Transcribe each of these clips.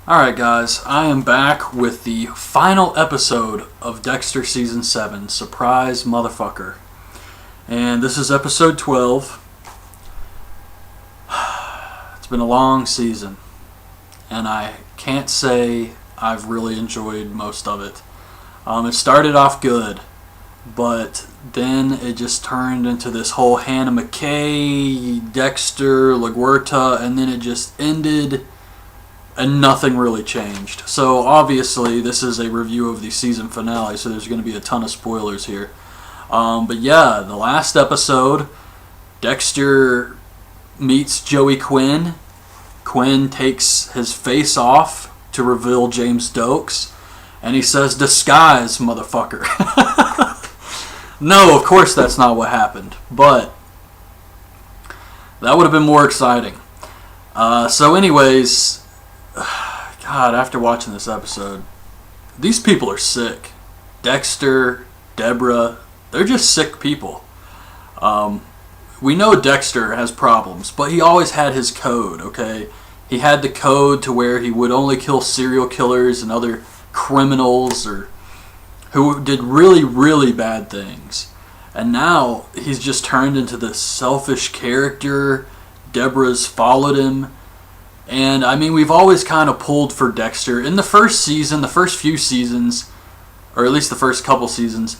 Alright guys, I am back with the final episode of Dexter Season 7, Surprise Motherfucker. And this is episode 12. It's been a long season, and I can't say I've really enjoyed most of it. It started off good, but then it just turned into this whole Hannah McKay, Dexter, LaGuerta, and then it just ended and nothing really changed. So obviously this is a review of the season finale, so there's going to be a ton of spoilers here. But yeah, the last episode, Dexter meets Joey Quinn. Quinn takes his face off to reveal James Dokes, and he says, "Disguise, motherfucker." No, of course that's not what happened, but that would have been more exciting. So anyways, God, after watching this episode, these people are sick. Dexter, Deborah, they're just sick people. We know Dexter has problems, but he always had his code, okay? He had the code to where he would only kill serial killers and other criminals or who did really, really bad things. And now he's just turned into this selfish character. Deborah's followed him. And, I mean, we've always kind of pulled for Dexter. In the first season, the first few seasons, or at least the first couple seasons,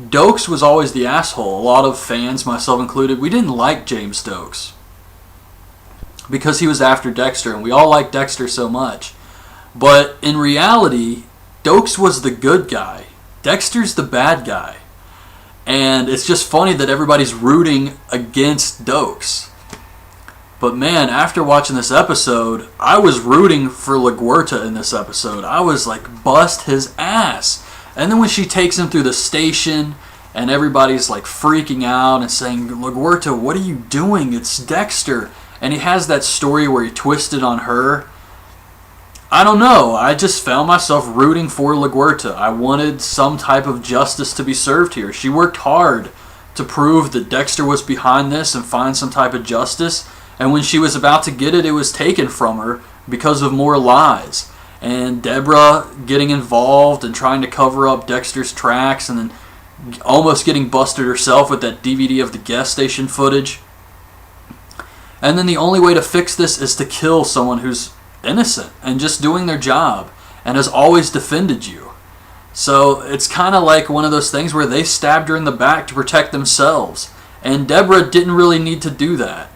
Dokes was always the asshole. A lot of fans, myself included, we didn't like James Dokes because he was after Dexter, and we all liked Dexter so much. But in reality, Dokes was the good guy. Dexter's the bad guy. And it's just funny that everybody's rooting against Dokes. But man, after watching this episode, I was rooting for LaGuerta in this episode. I was like, bust his ass. And then when she takes him through the station and everybody's like freaking out and saying, "LaGuerta, what are you doing? It's Dexter." And he has that story where he twisted on her. I don't know. I just found myself rooting for LaGuerta. I wanted some type of justice to be served here. She worked hard to prove that Dexter was behind this and find some type of justice. And when she was about to get it, it was taken from her because of more lies. And Deborah getting involved and trying to cover up Dexter's tracks and then almost getting busted herself with that DVD of the gas station footage. And then the only way to fix this is to kill someone who's innocent and just doing their job and has always defended you. So it's kind of like one of those things where they stabbed her in the back to protect themselves. And Deborah didn't really need to do that.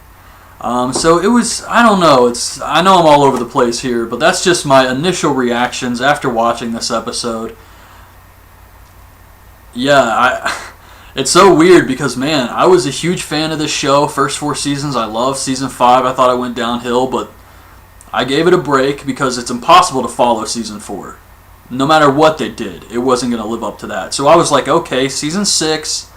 So it was, I don't know, I know I'm all over the place here, but that's just my initial reactions after watching this episode. Yeah, it's so weird because, man, I was a huge fan of this show. First 4 seasons, I loved. Season 5, I thought I went downhill, but I gave it a break because it's impossible to follow Season 4. No matter what they did, it wasn't going to live up to that. So I was like, okay, Season 6...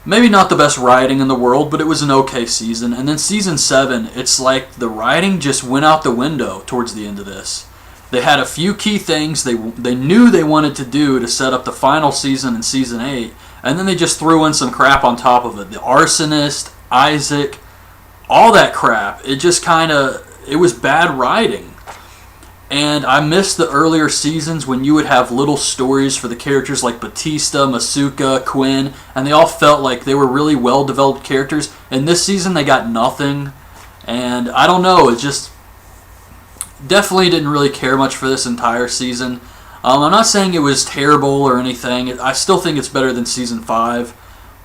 maybe not the best writing in the world, but it was an okay season. And then Season 7, it's like the writing just went out the window towards the end of this. They had a few key things they knew they wanted to do to set up the final season in Season 8, and then they just threw in some crap on top of it. The arsonist, Isaac, all that crap. It just it was bad writing. And I missed the earlier seasons when you would have little stories for the characters like Batista, Masuka, Quinn, and they all felt like they were really well-developed characters. And this season they got nothing. And I don't know, it just definitely didn't really care much for this entire season. I'm not saying it was terrible or anything. I still think it's better than Season 5.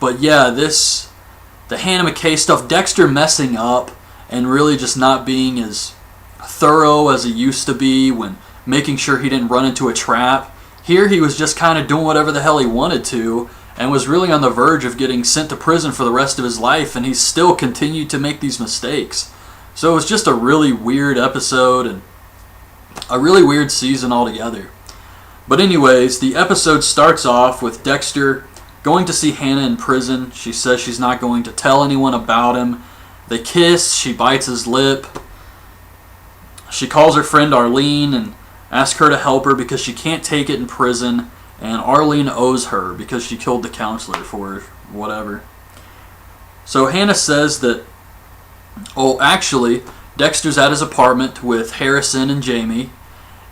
But yeah, the Hannah McKay stuff, Dexter messing up and really just not being as thorough as he used to be when making sure he didn't run into a trap. Here he was just kind of doing whatever the hell he wanted to and was really on the verge of getting sent to prison for the rest of his life, and he still continued to make these mistakes. So it was just a really weird episode and a really weird season altogether. But anyways, the episode starts off with Dexter going to see Hannah in prison. She says she's not going to tell anyone about him. They kiss, she bites his lip. She calls her friend Arlene and asks her to help her because she can't take it in prison, and Arlene owes her because she killed the counselor for whatever. So Hannah says that, oh, actually, Dexter's at his apartment with Harrison and Jamie,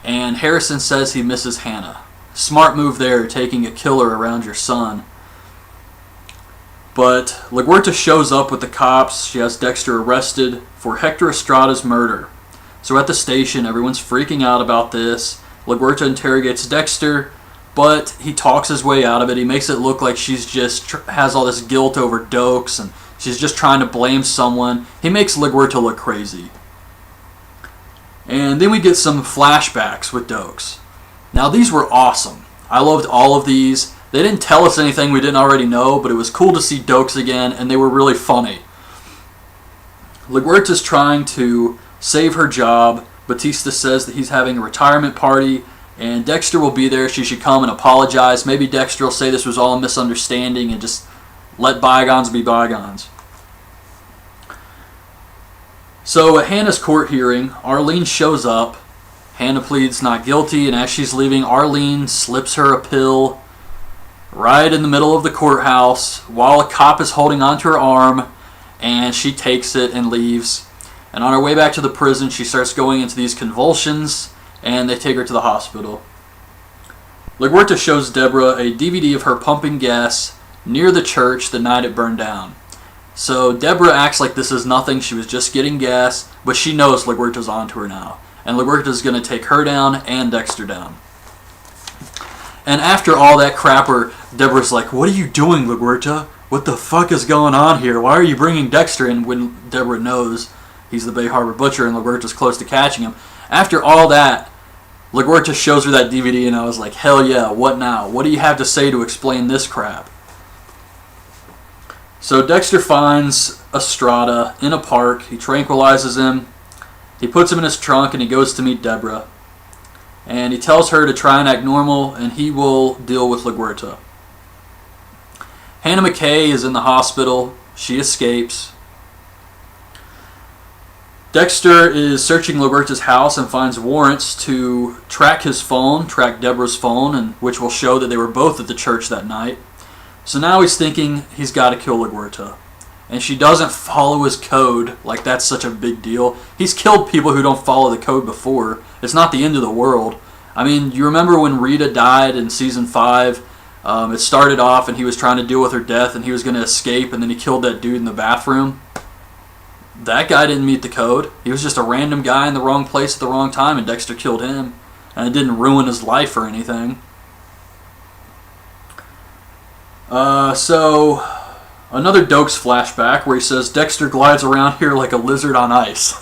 and Harrison says he misses Hannah. Smart move there, taking a killer around your son. But LaGuerta shows up with the cops. She has Dexter arrested for Hector Estrada's murder. So at the station, everyone's freaking out about this. LaGuerta interrogates Dexter, but he talks his way out of it. He makes it look like she's just has all this guilt over Dokes, and she's just trying to blame someone. He makes LaGuerta look crazy. And then we get some flashbacks with Dokes. Now these were awesome. I loved all of these. They didn't tell us anything we didn't already know, but it was cool to see Dokes again, and they were really funny. LaGuerta's trying to save her job. Batista says that he's having a retirement party, and Dexter will be there. She should come and apologize. Maybe Dexter will say this was all a misunderstanding and just let bygones be bygones. So at Hannah's court hearing, Arlene shows up. Hannah pleads not guilty, and as she's leaving, Arlene slips her a pill right in the middle of the courthouse while a cop is holding onto her arm, and she takes it and leaves. And on her way back to the prison, she starts going into these convulsions, and they take her to the hospital. LaGuerta shows Deborah a DVD of her pumping gas near the church the night it burned down. So Deborah acts like this is nothing, she was just getting gas, but she knows LaGuerta's onto her now. And LaGuerta's going to take her down and Dexter down. And after all that crapper, Deborah's like, "What are you doing, LaGuerta? What the fuck is going on here? Why are you bringing Dexter in?" When Deborah knows he's the Bay Harbor Butcher and LaGuerta's close to catching him. After all that, LaGuerta shows her that DVD, and I was like, hell yeah, what now? What do you have to say to explain this crap? So Dexter finds Estrada in a park. He tranquilizes him. He puts him in his trunk, and he goes to meet Deborah. And he tells her to try and act normal, and he will deal with LaGuerta. Hannah McKay is in the hospital. She escapes. Dexter is searching LaGuerta's house and finds warrants to track his phone, track Deborah's phone, and which will show that they were both at the church that night. So now he's thinking he's got to kill LaGuerta. And she doesn't follow his code, like that's such a big deal. He's killed people who don't follow the code before. It's not the end of the world. I mean, you remember when Rita died in season 5? It started off and he was trying to deal with her death and he was going to escape, and then he killed that dude in the bathroom. That guy didn't meet the code. He was just a random guy in the wrong place at the wrong time, and Dexter killed him. And it didn't ruin his life or anything. So another Dokes flashback where he says Dexter glides around here like a lizard on ice.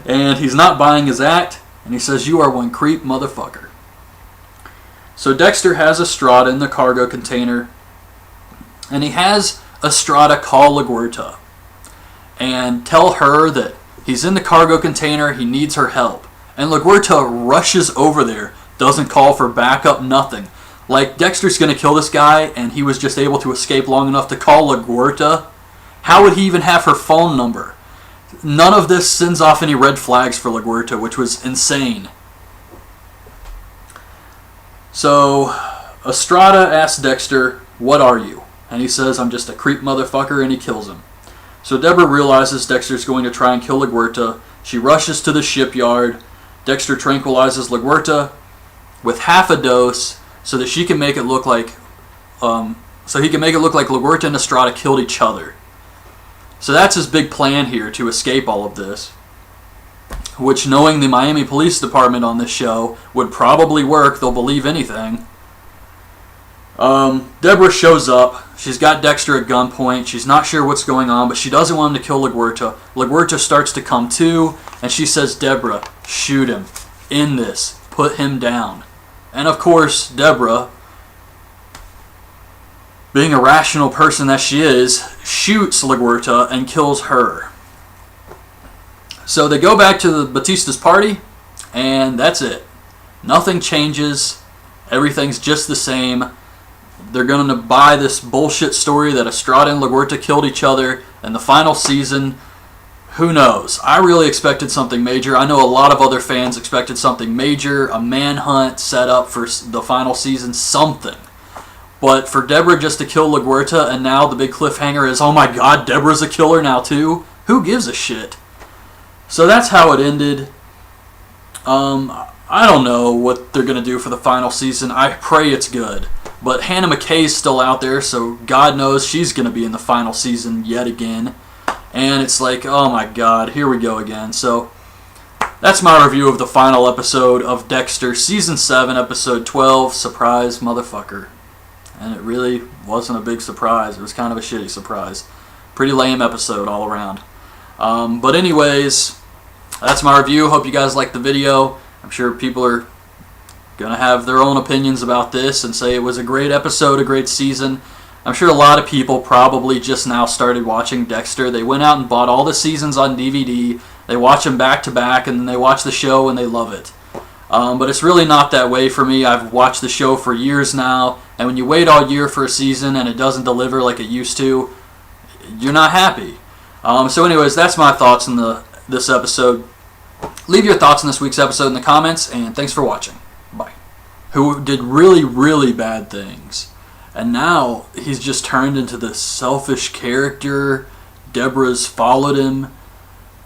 And he's not buying his act, and he says, "You are one creep motherfucker." So Dexter has Estrada in the cargo container, and he has Estrada call LaGuerta and tell her that he's in the cargo container, he needs her help. And LaGuerta rushes over there, doesn't call for backup, nothing. Like, Dexter's going to kill this guy, and he was just able to escape long enough to call LaGuerta. How would he even have her phone number? None of this sends off any red flags for LaGuerta, which was insane. So Estrada asks Dexter, "What are you?" And he says, "I'm just a creep motherfucker," and he kills him. So Deborah realizes Dexter's going to try and kill LaGuerta. She rushes to the shipyard. Dexter tranquilizes LaGuerta with half a dose so that she can make it look like, so he can make it look like LaGuerta and Estrada killed each other. So that's his big plan here, to escape all of this. Which, knowing the Miami Police Department on this show, would probably work. They'll believe anything. Deborah shows up. She's got Dexter at gunpoint. She's not sure what's going on, but she doesn't want him to kill LaGuerta. LaGuerta starts to come to, and she says, "Deborah, shoot him. End this. Put him down." And of course, Deborah, being a rational person that she is, shoots LaGuerta and kills her. So they go back to the Batista's party, and that's it. Nothing changes. Everything's just the same. They're going to buy this bullshit story that Estrada and LaGuerta killed each other in the final season. Who knows? I really expected something major. I know a lot of other fans expected something major, a manhunt set up for the final season, something. But for Deborah just to kill LaGuerta, and now the big cliffhanger is, oh my god, Deborah's a killer now too? Who gives a shit? So that's how it ended. I don't know what they're going to do for the final season. I pray it's good. But Hannah McKay's still out there, so God knows she's going to be in the final season yet again. And it's like, oh my God, here we go again. So that's my review of the final episode of Dexter, Season 7, Episode 12, Surprise Motherfucker. And it really wasn't a big surprise. It was kind of a shitty surprise. Pretty lame episode all around. But anyways, that's my review. Hope you guys liked the video. I'm sure people are going to have their own opinions about this and say it was a great episode, a great season. I'm sure a lot of people probably just now started watching Dexter. They went out and bought all the seasons on DVD. They watch them back to back, and then they watch the show and they love it. But it's really not that way for me. I've watched the show for years now, and when you wait all year for a season and it doesn't deliver like it used to, you're not happy. So anyways, that's my thoughts on this episode. Leave your thoughts on this week's episode in the comments, and thanks for watching. Bye. Who did really, really bad things. And now he's just turned into this selfish character. Deborah's followed him.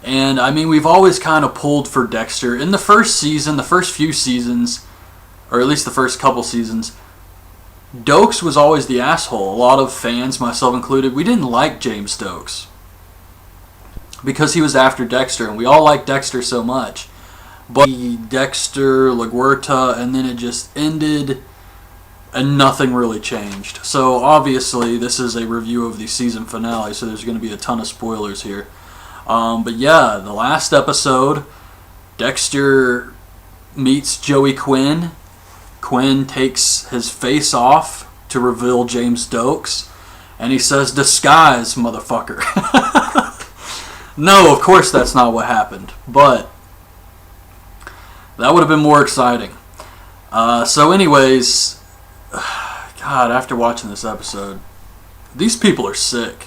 And, I mean, we've always kind of pulled for Dexter. In the first season, the first few seasons, or at least the first couple seasons, Dokes was always the asshole. A lot of fans, myself included, we didn't like James Dokes because he was after Dexter, and we all liked Dexter so much. But Dexter, LaGuerta, and then it just ended, and nothing really changed. So obviously, this is a review of the season finale, so there's going to be a ton of spoilers here. But yeah, the last episode, Dexter meets Joey Quinn. Quinn takes his face off to reveal James Dokes, and he says, "Disguise, motherfucker." No, of course that's not what happened, but that would have been more exciting. So anyways, God, after watching this episode, these people are sick.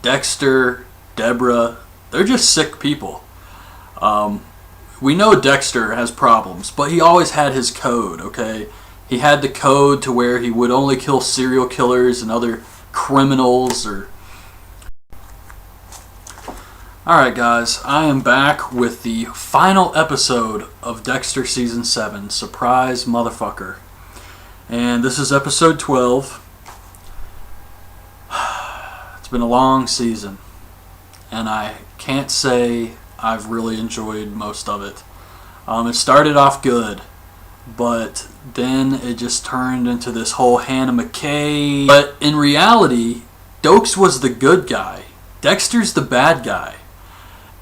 Dexter, Deborah, they're just sick people. We know Dexter has problems, but he always had his code, okay? He had the code to where he would only kill serial killers and other criminals or... Alright guys, I am back with the final episode of Dexter Season 7, Surprise Motherfucker. And this is episode 12. It's been a long season, and I can't say I've really enjoyed most of it. It started off good, but then it just turned into this whole Hannah McKay. But in reality, Dokes was the good guy. Dexter's the bad guy.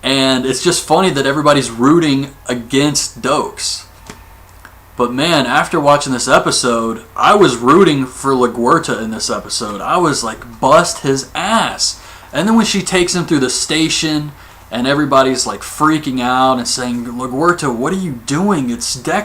And it's just funny that everybody's rooting against Dokes. But man, after watching this episode, I was rooting for LaGuerta in this episode. I was like, bust his ass. And then when she takes him through the station and everybody's like freaking out and saying, "LaGuerta, what are you doing? It's Dexter."